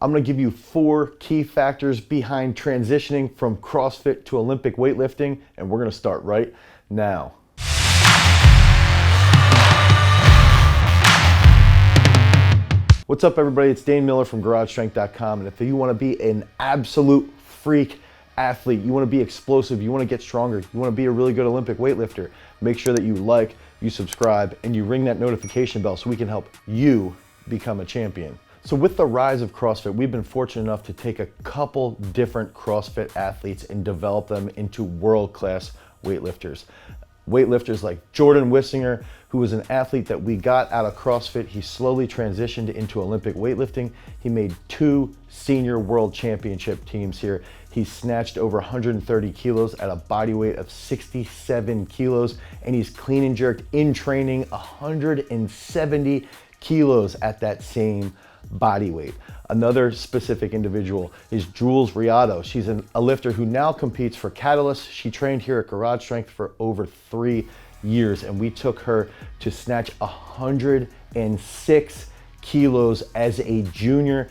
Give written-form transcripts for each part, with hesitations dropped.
I'm going to give you 4 key factors behind transitioning from CrossFit to Olympic weightlifting, and we're going to start right now. What's up, everybody? It's Dane Miller from GarageStrength.com, and if you want to be an absolute freak athlete, you want to be explosive, you want to get stronger, you want to be a really good Olympic weightlifter, make sure that you like, you subscribe, and you ring that notification bell so we can help you become a champion. So with the rise of CrossFit, we've been fortunate enough to take a couple different CrossFit athletes and develop them into world-class weightlifters. Weightlifters like Jordan Wissinger, who was an athlete that we got out of CrossFit. He slowly transitioned into Olympic weightlifting. He made 2 senior world championship teams here. He snatched over 130 kilos at a body weight of 67 kilos, and he's clean and jerked in training 170 kilos at that same body weight. Another specific individual is Jules Riado. She's a lifter who now competes for Catalyst. She trained here at Garage Strength for over 3 years, and we took her to snatch 106 kilos as a junior,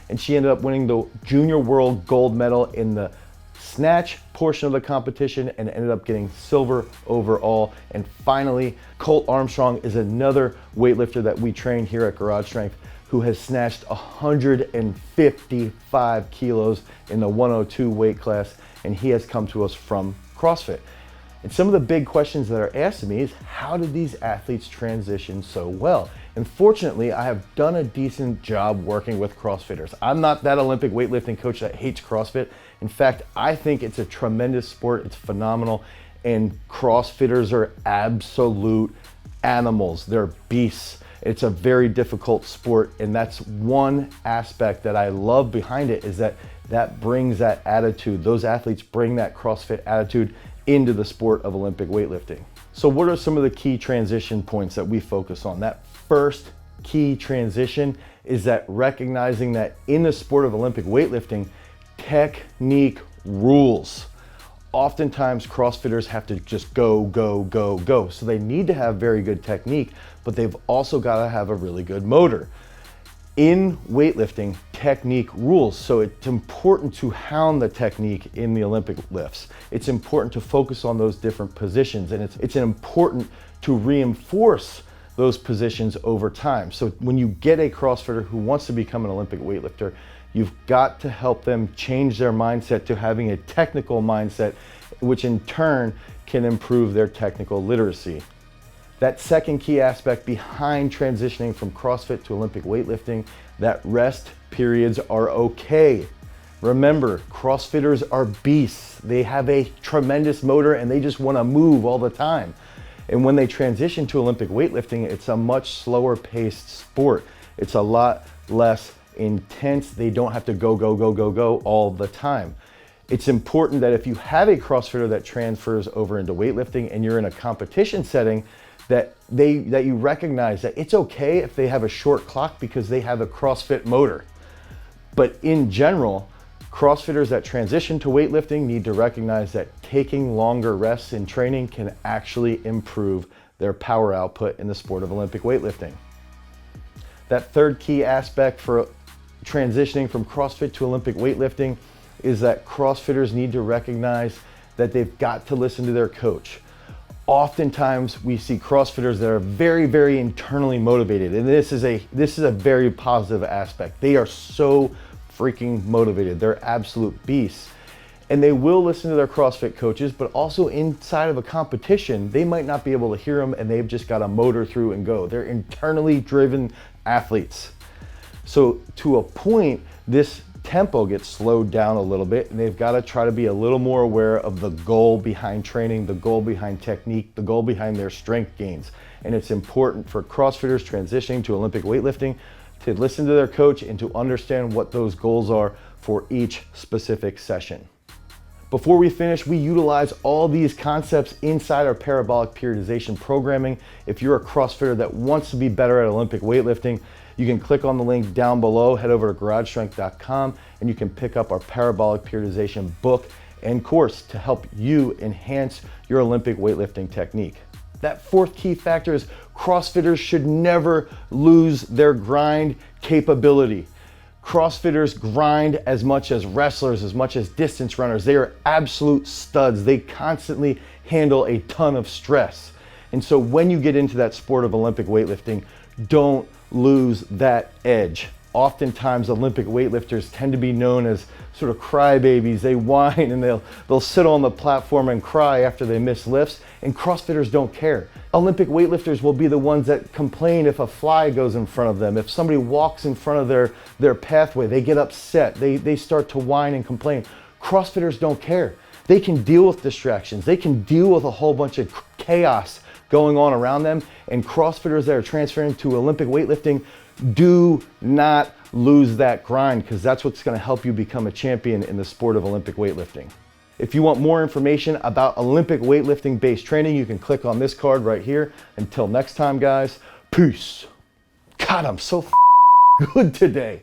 and she ended up winning the junior world gold medal in the snatch portion of the competition and ended up getting silver overall. And finally, Colt Armstrong is another weightlifter that we train here at Garage Strength, who has snatched 155 kilos in the 102 weight class, and he has come to us from CrossFit. And some of the big questions that are asked of me is, how did these athletes transition so well? And fortunately, I have done a decent job working with CrossFitters. I'm not that Olympic weightlifting coach that hates CrossFit. In fact, I think it's a tremendous sport, it's phenomenal, and CrossFitters are absolute animals, they're beasts. It's a very difficult sport, and that's one aspect that I love behind it, is that brings that attitude. Those athletes bring that CrossFit attitude into the sport of Olympic weightlifting. So what are some of the key transition points that we focus on? That first key transition is that recognizing that in the sport of Olympic weightlifting, technique rules. Oftentimes CrossFitters have to just go, go, go, go. So they need to have very good technique, but they've also got to have a really good motor. In weightlifting, technique rules. So it's important to hound the technique in the Olympic lifts. It's important to focus on those different positions, and it's important to reinforce those positions over time. So when you get a CrossFitter who wants to become an Olympic weightlifter, you've got to help them change their mindset to having a technical mindset, which in turn can improve their technical literacy. That second key aspect behind transitioning from CrossFit to Olympic weightlifting, that rest periods are okay. Remember, CrossFitters are beasts. They have a tremendous motor and they just want to move all the time. And when they transition to Olympic weightlifting, it's a much slower paced sport. It's a lot less intense. They don't have to go, go, go, go, go all the time. It's important that if you have a CrossFitter that transfers over into weightlifting and you're in a competition setting, that you recognize that it's okay if they have a short clock because they have a CrossFit motor. But in general, CrossFitters that transition to weightlifting need to recognize that taking longer rests in training can actually improve their power output in the sport of Olympic weightlifting. That third key aspect for transitioning from CrossFit to Olympic weightlifting is that CrossFitters need to recognize that they've got to listen to their coach. Oftentimes we see CrossFitters that are very, very internally motivated, and this is a very positive aspect. They are so freaking motivated. They're absolute beasts. And they will listen to their CrossFit coaches, but also inside of a competition, they might not be able to hear them and they've just got to motor through and go. They're internally driven athletes. So to a point, this tempo gets slowed down a little bit, and they've got to try to be a little more aware of the goal behind training, the goal behind technique, the goal behind their strength gains. And it's important for CrossFitters transitioning to Olympic weightlifting to listen to their coach and to understand what those goals are for each specific session. Before we finish, we utilize all these concepts inside our parabolic periodization programming. If you're a CrossFitter that wants to be better at Olympic weightlifting, you can click on the link down below, head over to GarageStrength.com, and you can pick up our parabolic periodization book and course to help you enhance your Olympic weightlifting technique. That fourth key factor is CrossFitters should never lose their grind capability. CrossFitters grind as much as wrestlers, as much as distance runners. They are absolute studs. They constantly handle a ton of stress. And so when you get into that sport of Olympic weightlifting, don't lose that edge. Oftentimes Olympic weightlifters tend to be known as sort of crybabies. They whine and they'll sit on the platform and cry after they miss lifts, and CrossFitters don't care. Olympic weightlifters will be the ones that complain if a fly goes in front of them. If somebody walks in front of their pathway, they get upset. They start to whine and complain. CrossFitters don't care. They can deal with distractions. They can deal with a whole bunch of chaos going on around them, and CrossFitters that are transferring to Olympic weightlifting, do not lose that grind, because that's what's going to help you become a champion in the sport of Olympic weightlifting. If you want more information about Olympic weightlifting based training, you can click on this card right here. Until next time, guys, peace. God, I'm so good today.